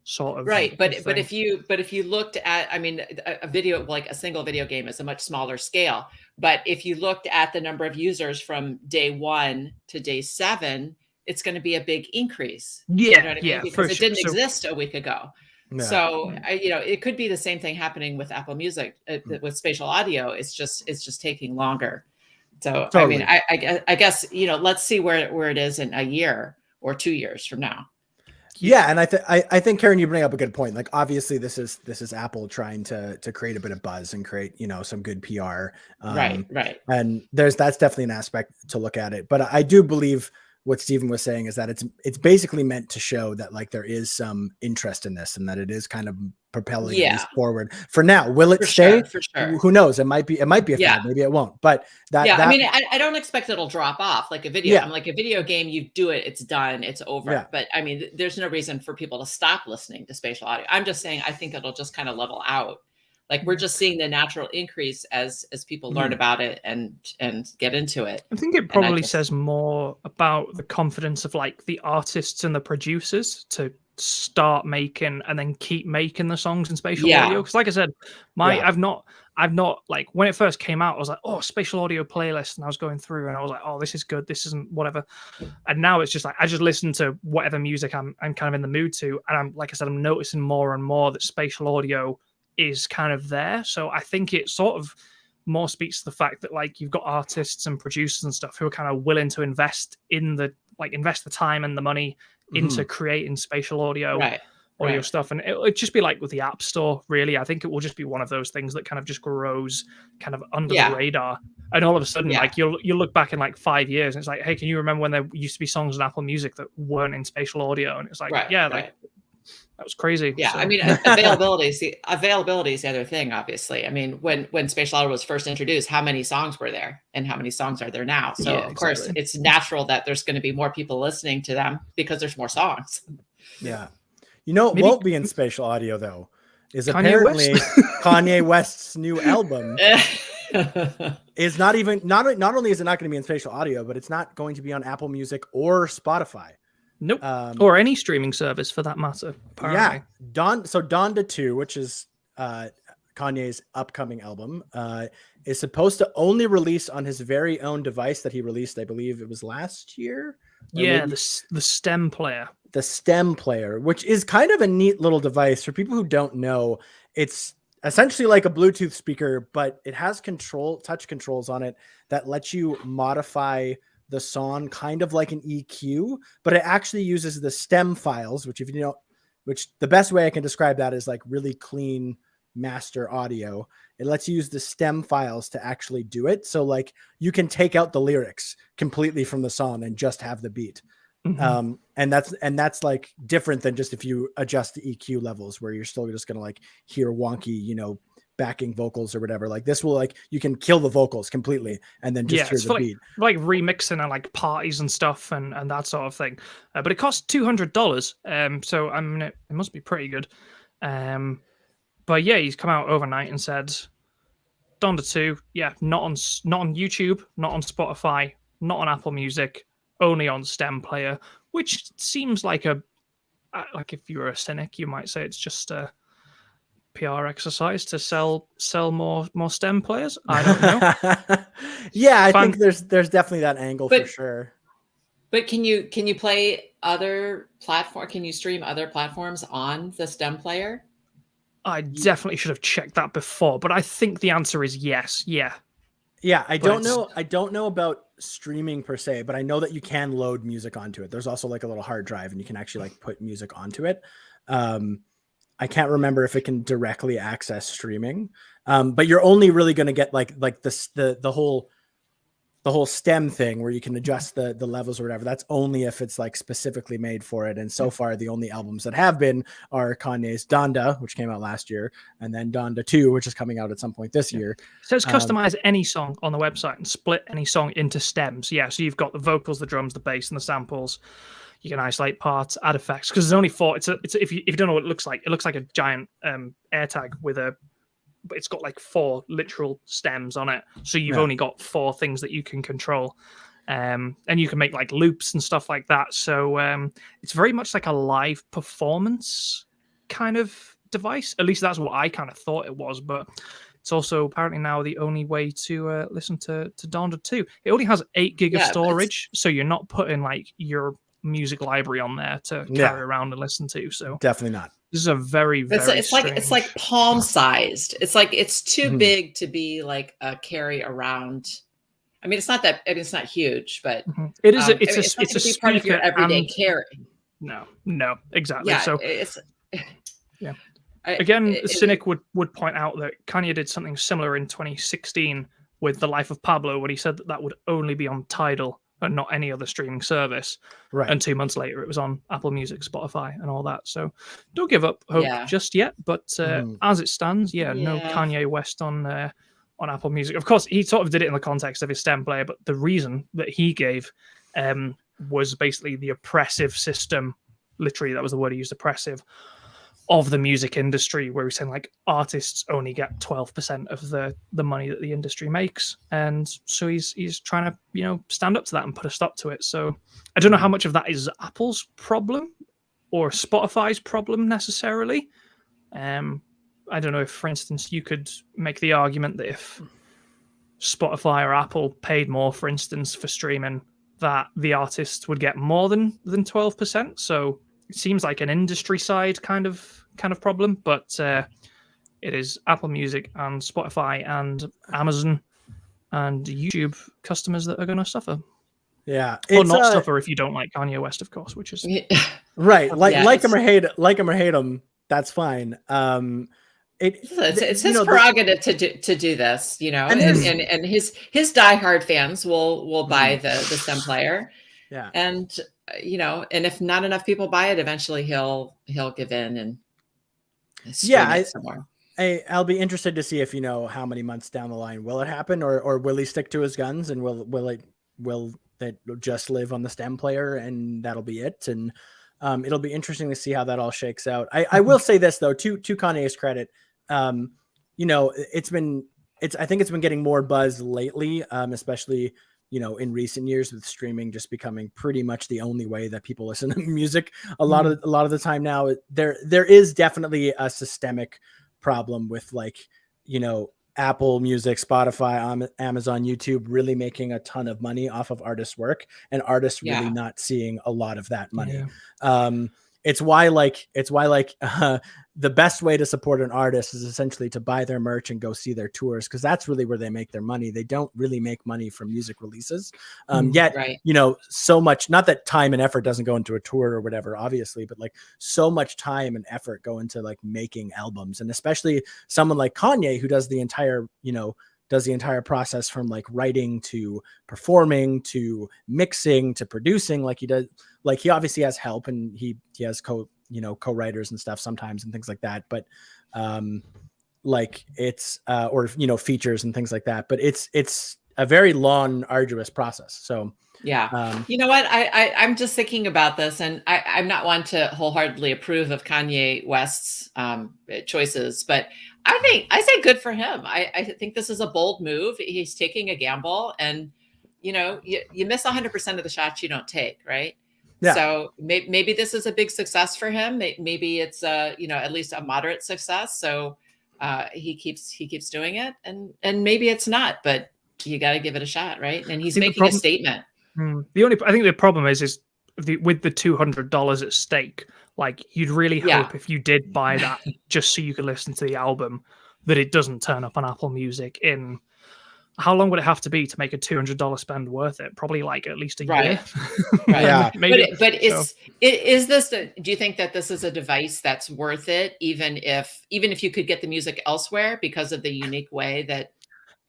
sort of but thing. if you looked at, I mean, a video, like a single video game is a much smaller scale, but if you looked at the number of users from day 1 to day 7, it's going to be a big increase. You know what I mean? Because it didn't exist a week ago. Yeah. So it could be the same thing happening with Apple Music with spatial audio. It's just taking longer. So Totally. I mean, I guess, you know, let's see where it is in a year or 2 years from now. Yeah, and I think Karen, you bring up a good point. Like obviously this is Apple trying to create a bit of buzz and create, you know, some good PR. Right. And that's definitely an aspect to look at it. But I do believe what Stephen was saying is that it's basically meant to show that like there is some interest in this and that it is kind of propelling this forward. For now, will it stay? For sure. Who knows? It might be a fad, maybe it won't. But I mean, I don't expect it'll drop off like a video. I'm like a video game, you do it, it's done, it's over. Yeah. But I mean, there's no reason for people to stop listening to spatial audio. I'm just saying I think it'll just kind of level out. Like we're just seeing the natural increase as people learn about it and get into it. I think it probably says more about the confidence of like the artists and the producers to start making and then keep making the songs in spatial audio. Because like I said, I've not like when it first came out, I was like, oh, spatial audio playlist, and I was going through and I was like, oh, this is good, this isn't whatever. And now it's just like I just listen to whatever music I'm kind of in the mood to, and I'm like I said, I'm noticing more and more that spatial audio is kind of there. So I think it sort of more speaks to the fact that like you've got artists and producers and stuff who are kind of willing to invest the time and the money into creating spatial audio stuff. And it'd just be like with the App Store, really. I think it will just be one of those things that kind of just grows kind of under the radar. And all of a sudden, like you'll look back in like 5 years and it's like, hey, can you remember when there used to be songs on Apple Music that weren't in spatial audio? And it's like, like that was crazy. Yeah, so. I mean, availability is the other thing, obviously. I mean, when spatial audio was first introduced, how many songs were there and how many songs are there now? So, of course, it's natural that there's going to be more people listening to them because there's more songs. Yeah. You know, it won't be in spatial audio, though, is apparently Kanye West's new album is not only is it not going to be in spatial audio, but it's not going to be on Apple Music or Spotify. Nope. Or any streaming service for that matter. Apparently. Yeah. Donda 2, which is Kanye's upcoming album, is supposed to only release on his very own device that he released, I believe it was last year. Yeah, the stem player. The stem player, which is kind of a neat little device. For people who don't know, it's essentially like a Bluetooth speaker, but it has touch controls on it that lets you modify the song kind of like an EQ, but it actually uses the stem files, which the best way I can describe that is like really clean master audio. It lets you use the stem files to actually do it. So like you can take out the lyrics completely from the song and just have the beat. And that's like different than just if you adjust the EQ levels where you're still just going to like hear wonky, backing vocals or whatever. Like this will like you can kill the vocals completely and then just hear it's the for beat. like remixing and like parties and stuff and that sort of thing. But it costs $200. So I mean it must be pretty good. But yeah, he's come out overnight and said Donda 2, yeah, not on YouTube, not on Spotify, not on Apple Music, only on Stem Player, which seems like like if you were a cynic, you might say it's just a PR exercise to sell more Stem players. I don't know. Yeah, I think there's definitely that angle for sure. But can you play other platform? Can you stream other platforms on the Stem Player? I definitely should have checked that before, but I think the answer is yes. Yeah. Yeah, I don't know about streaming per se, but I know that you can load music onto it. There's also like a little hard drive and you can actually like put music onto it. I can't remember if it can directly access streaming. But you're only really going to get like the whole stem thing where you can adjust the levels or whatever. That's only if it's like specifically made for it. And so far the only albums that have been are Kanye's Donda, which came out last year, and then Donda 2, which is coming out at some point this year. It says customize any song on the website and split any song into stems. Yeah, so you've got the vocals, the drums, the bass, and the samples. You can isolate parts, add effects, because there's only 4. It's if you don't know what it looks like a giant AirTag with but it's got like 4 literal stems on it. So you've only got 4 things that you can control. And you can make like loops and stuff like that. So it's very much like a live performance kind of device. At least that's what I kind of thought it was. But it's also apparently now the only way to listen to Donda 2. It only has 8 gig of storage. So you're not putting like your music library on there to carry around and listen to. So definitely not. This is a very, very it's like palm sized. It's like it's too big to be like a carry around. I mean, it's not that. I mean, it's not huge, but it is. It's a part of your everyday carry. No, exactly. Yeah, so yeah. Again, the cynic would point out that Kanye did something similar in 2016 with The Life of Pablo, when he said that would only be on Tidal and not any other streaming service. Right. And 2 months later, it was on Apple Music, Spotify, and all that. So don't give up hope just yet. But as it stands, no Kanye West on Apple Music. Of course, he sort of did it in the context of his Stem Player, but the reason that he gave was basically the oppressive system. Literally, that was the word he used, oppressive, of the music industry, where he's saying like artists only get 12% of the money that the industry makes, and so he's trying to stand up to that and put a stop to it. So I don't know how much of that is Apple's problem or Spotify's problem necessarily. I don't know if, for instance, you could make the argument that if Spotify or Apple paid more, for instance, for streaming, that the artists would get more than 12%. So it seems like an industry side kind of problem, but it is Apple Music and Spotify and Amazon and YouTube customers that are going to suffer. Yeah, or not suffer if you don't like Kanye West, of course, which is right. Like him or hate him, that's fine. It's his prerogative to do this, and his diehard fans will buy the Stem Player. Yeah, and and if not enough people buy it, eventually he'll give in and stream somewhere. I'll be interested to see if how many months down the line will it happen, or will he stick to his guns, and will it just live on the Stem Player and that'll be it. And it'll be interesting to see how that all shakes out. I will say this though, to Kanye's credit, I think it's been getting more buzz lately, especially in recent years, with streaming just becoming pretty much the only way that people listen to music. A lot of the time now, there is definitely a systemic problem with Apple Music, Spotify, Amazon, YouTube really making a ton of money off of artists' work, and artists really not seeing a lot of that money. It's why the best way to support an artist is essentially to buy their merch and go see their tours, because that's really where they make their money. They don't really make money from music releases. So much, not that time and effort doesn't go into a tour or whatever, obviously, but so much time and effort go into making albums. And especially someone like Kanye, who does the entire process from writing to performing to mixing to producing. He does, he obviously has help, and he has co-writers and stuff sometimes and things like that. But like it's or features and things like that. But it's a very long, arduous process. So Yeah. You know what? I'm just thinking about this, and I'm not one to wholeheartedly approve of Kanye West's choices, but I say good for him. I think this is a bold move. He's taking a gamble, and you miss 100% of the shots you don't take, right? Yeah. So maybe this is a big success for him. Maybe it's at least a moderate success. So he keeps doing it, and maybe it's not, but you got to give it a shot, right? And he's making a statement. I think the problem is with the $200 at stake, like you'd really hope if you did buy that just so you could listen to the album, that it doesn't turn up on Apple Music in how long would it have to be to make a $200 spend worth it? Probably like at least a year. Right. Yeah. Maybe. But is this do you think that this is a device that's worth it, even if you could get the music elsewhere because of the unique way that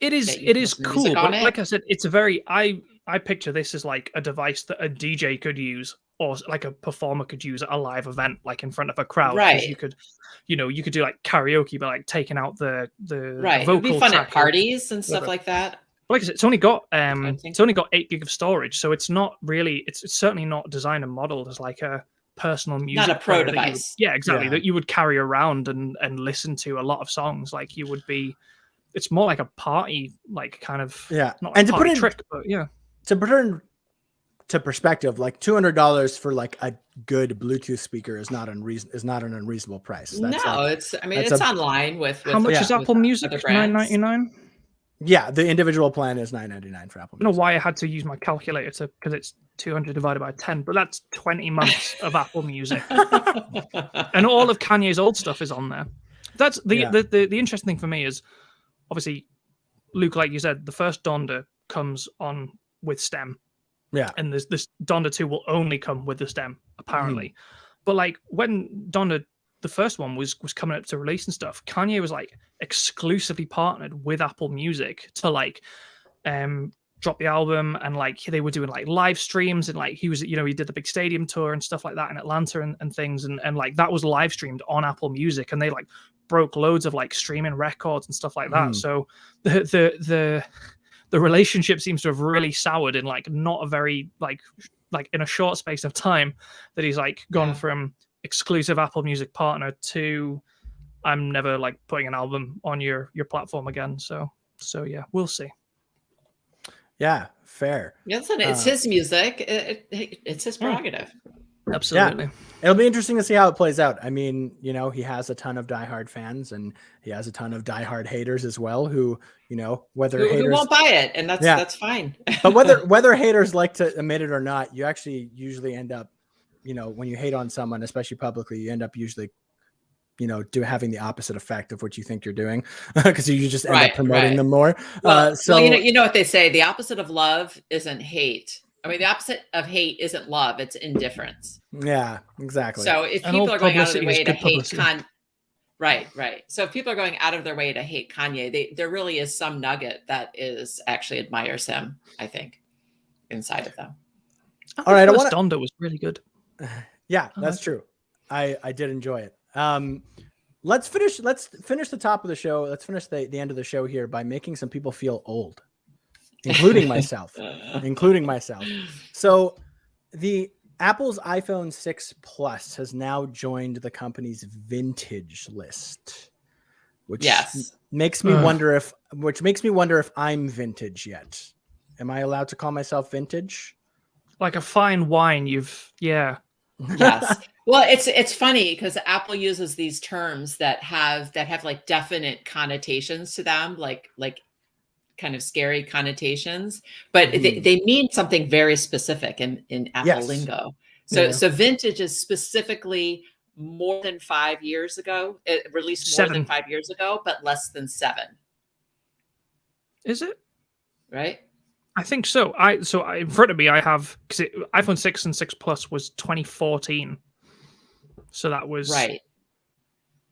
it is cool, but like I said, it's a very I picture this as like a device that a DJ could use, or like a performer could use at a live event, like in front of a crowd. Right. You could do like karaoke, but like taking out the right. vocal. It'd be fun at parties and stuff like that. But like I said, it's only got 8 gig of storage, so it's not really. It's certainly not designed and modeled as like a personal music. Not a pro device. Exactly. That you would carry around and listen to a lot of songs. Like you would be. It's more like a party, like kind of not like and to put in trick, but to put into perspective, like $200 for like a good Bluetooth speaker is not an unreasonable price. That's it's online with how much is Apple Music? $9.99. Yeah, the individual plan is $9.99 for Apple Music. I don't know why I had to use my calculator because it's 200 divided by 10, but that's 20 months of Apple Music, and all of Kanye's old stuff is on there. That's the interesting thing for me is. Obviously, Luke, like you said, the first Donda comes on with stem. Yeah. And this Donda 2 will only come with the stem, apparently. But like when Donda, the first one was coming up to release and stuff, Kanye was like exclusively partnered with Apple Music to like drop the album, and like they were doing like live streams, and like he was, he did the big stadium tour and stuff like that in Atlanta and things, and like that was live streamed on Apple Music, and they like broke loads of like streaming records and stuff like that. So the relationship seems to have really soured in like not a very like in a short space of time that he's like gone from exclusive Apple Music partner to I'm never like putting an album on your platform again. So yeah, we'll see. Yeah, fair. Yes, and it's his music. It's his prerogative. Absolutely. Yeah. It'll be interesting to see how it plays out. I mean, he has a ton of diehard fans, and he has a ton of diehard haters as well who, whether haters who won't buy it, and that's fine. But whether haters like to admit it or not, you actually usually end up, when you hate on someone, especially publicly, you end up usually having the opposite effect of what you think you're doing, because you just end up promoting them more. Well, you know what they say, the opposite of love isn't hate. I mean, the opposite of hate isn't love, it's indifference. Yeah, exactly. So if people are going out of their way to hate Kanye, right. So if people are going out of their way to hate Kanye, there really is some nugget that actually admires him, I think, inside of them. All right, Donda was really good. Yeah, that's true. I did enjoy it. Let's finish the top of the show. Let's finish the end of the show here by making some people feel old, including myself. So the Apple's iPhone 6 Plus has now joined the company's vintage list, which makes me wonder if I'm vintage yet. Am I allowed to call myself vintage? Like a fine wine, yes. Well, it's funny because Apple uses these terms that have like definite connotations to them, like kind of scary connotations, but they mean something very specific in Apple lingo. So vintage is specifically more than 5 years ago. It released more than 5 years ago, but less than 7. Is it? Right? I think so. In front of me, I have because iPhone 6 and 6 Plus was 2014. So that was right.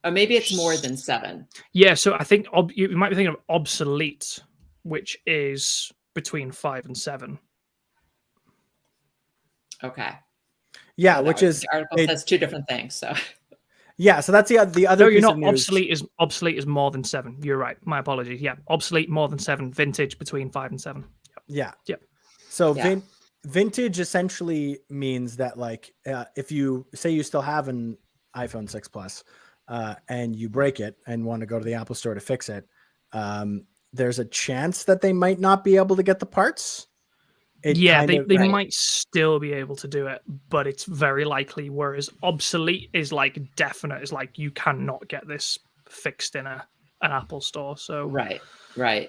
Or maybe it's more than 7. Yeah. So I think you might be thinking of obsolete, which is between 5 and 7. Okay. Yeah, which is the article says 2 different things. So Yeah, so that's the other No, you're piece not. of news. Obsolete is more than 7. You're right. My apologies. Yeah, obsolete more than 7. Vintage between 5 and 7. Yeah. Yep. So Yeah. vintage essentially means that like if you say you still have an iPhone 6 Plus and you break it and want to go to the Apple Store to fix it, there's a chance that they might not be able to get the parts. Yeah, they Right. might still be able to do it, but it's very likely. Whereas obsolete is like definite. Is like you cannot get this fixed in an Apple store. So Right.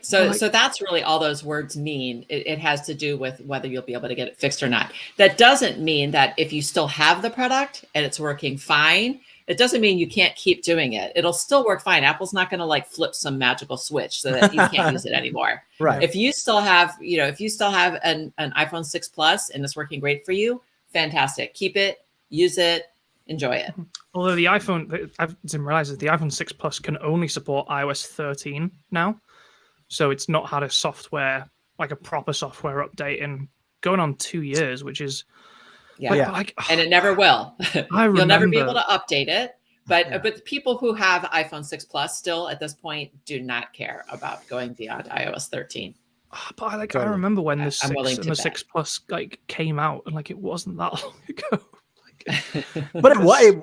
So Like- so that's really all those words mean. It has to do with whether you'll be able to get it fixed or not. That doesn't mean that if you still have the product and it's working fine, it doesn't mean you can't keep doing it. It'll still work fine. Apple's not going to like flip some magical switch so that you can't use it anymore. Right. If you still have, an iPhone 6 Plus and it's working great for you, fantastic. Keep it, use it, enjoy it. Although the iPhone, I didn't realize that the iPhone 6 Plus can only support iOS 13 now. So it's not had a software, like a proper software update in going on 2 years, which is Yeah. like, And it never will. I You'll never be remember- able to update it. But Yeah. but the people who have iPhone 6 Plus still at this point do not care about going beyond iOS 13. But I Totally. remember when the I'm 6 willing and to the bet. 6 Plus like came out, and like it wasn't that long ago. But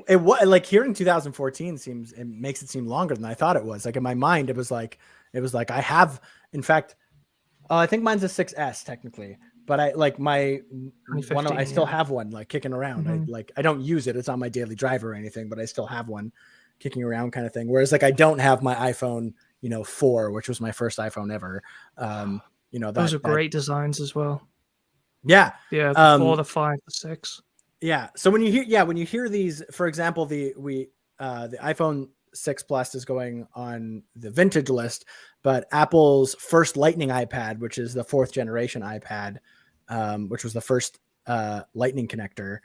it was like here in 2014 makes it seem longer than I thought it was. Like in my mind, it was like I have, in fact, I think mine's a 6S technically, but I like my one. I still have one like kicking around. I don't use it. It's on my daily driver or anything, but I still have one kicking around kind of thing. Whereas like I don't have my iPhone, 4, which was my first iPhone ever. Those are great designs as well. Yeah. Yeah, the 4, the 5, the 6. Yeah. So when you hear these, for example, the iPhone 6 Plus is going on the vintage list, but Apple's first Lightning iPad, which is the 4th generation iPad, which was the first Lightning connector,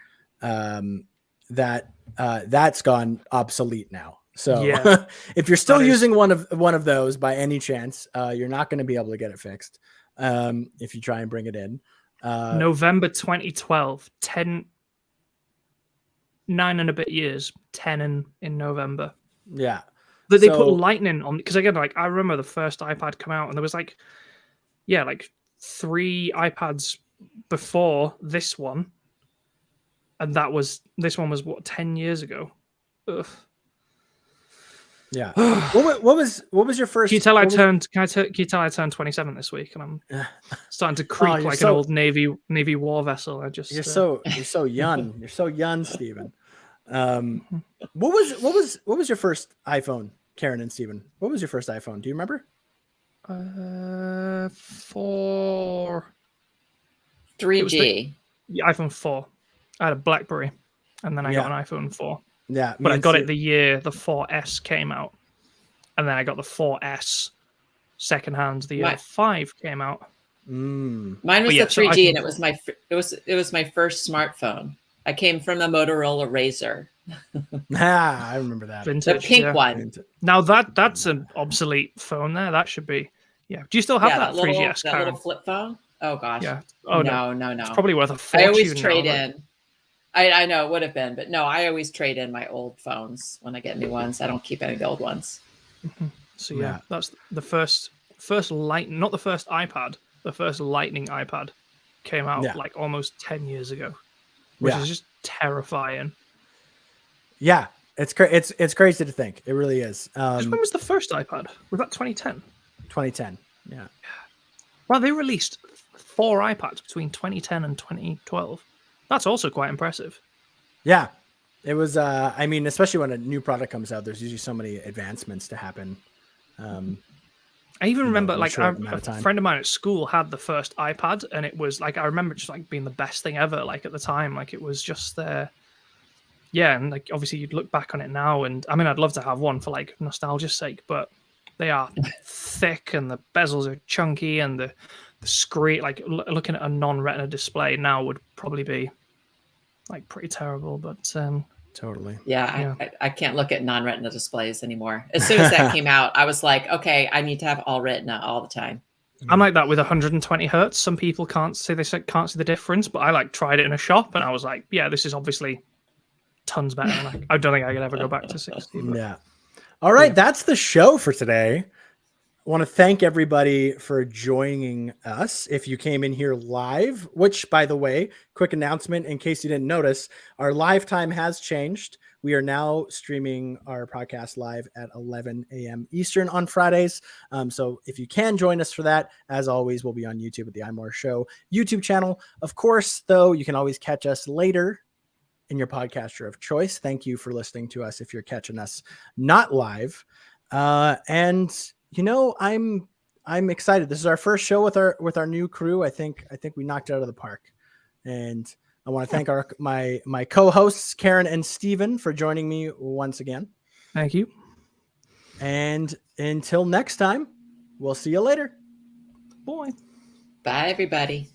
that's gone obsolete now. So Yeah. if you're still That is- using one of those by any chance, you're not going to be able to get it fixed if you try and bring it in. November 2012, 9 and a bit years, 10 in November. Yeah. That they So- put Lightning on, because again, like I remember the first iPad come out, and there was like 3 iPads before this one, and this one was what 10 years ago. Ugh. Yeah. what was your first? Can you tell I what was- turned? Can you tell I turned 27 this week, and I'm starting to creak you're like so- an old Navy war vessel. I just You're so young. You're so young, Steven. What was your first iPhone, Karen and Steven? What was your first iPhone? Do you remember? 4. 3G. Yeah, iPhone 4. I had a BlackBerry, and then I got Yeah. an iPhone 4. Yeah, But I got it the year the 4S came out, and then I got the 4S secondhand the year Right. the 5 came out. Mine was But yeah, the so 3G, and iPhone it was my first smartphone. I came from the Motorola Razr, I remember that. the Vintage, pink yeah. one. Now that's an obsolete phone there. That should be. Yeah. Do you still have Yeah, that 3GS, that Karen? little flip phone. Oh gosh. Yeah. Oh no. no. It's probably worth a fortune. I always now, trade but- in. I know it would have been, but no, I always trade in my old phones when I get new ones. I don't keep any of the old ones. So yeah, Yeah. that's the first not the first iPad, the first Lightning iPad came out Yeah. like almost 10 years ago, which Yeah. is just terrifying. Yeah, it's crazy to think. It really is. 'Cause when was the first iPad? Was that 2010? 2010. Yeah. Well, they released 4 iPads between 2010 and 2012. That's also quite impressive. Yeah. It was I mean, especially when a new product comes out, there's usually so many advancements to happen. I even remember, in a like, short amount a of time. friend of mine at school had the first iPad, and it was like I remember it just like being the best thing ever. Like at the time, like it was just yeah, and like obviously you'd look back on it now, and I mean, I'd love to have one for like nostalgia's sake, but they are thick, and the bezels are chunky, and the screen, like looking at a non-retina display now would probably be like pretty terrible. But Totally. Yeah, I can't look at non-retina displays anymore. As soon as that came out, I was like, okay, I need to have all retina all the time. I'm like that with 120 hertz. Some people can't see the difference, but I like tried it in a shop, and I was like, yeah, this is obviously tons better. And I don't think I could ever go back to 60. But Yeah. All right, Yeah. that's the show for today. I want to thank everybody for joining us. If you came in here live, which, by the way, quick announcement in case you didn't notice, our live time has changed. We are now streaming our podcast live at 11 a.m. Eastern on Fridays. So if you can join us for that, as always, we'll be on YouTube at the iMore Show YouTube channel. Of course, though, you can always catch us later in your podcaster of choice. Thank you for listening to us if you're catching us not live. And I'm excited. This is our first show with our new crew. I think we knocked it out of the park. And I want to thank my co-hosts Karen and Steven for joining me once again. Thank you. And until next time, we'll see you later. Bye. Bye, everybody.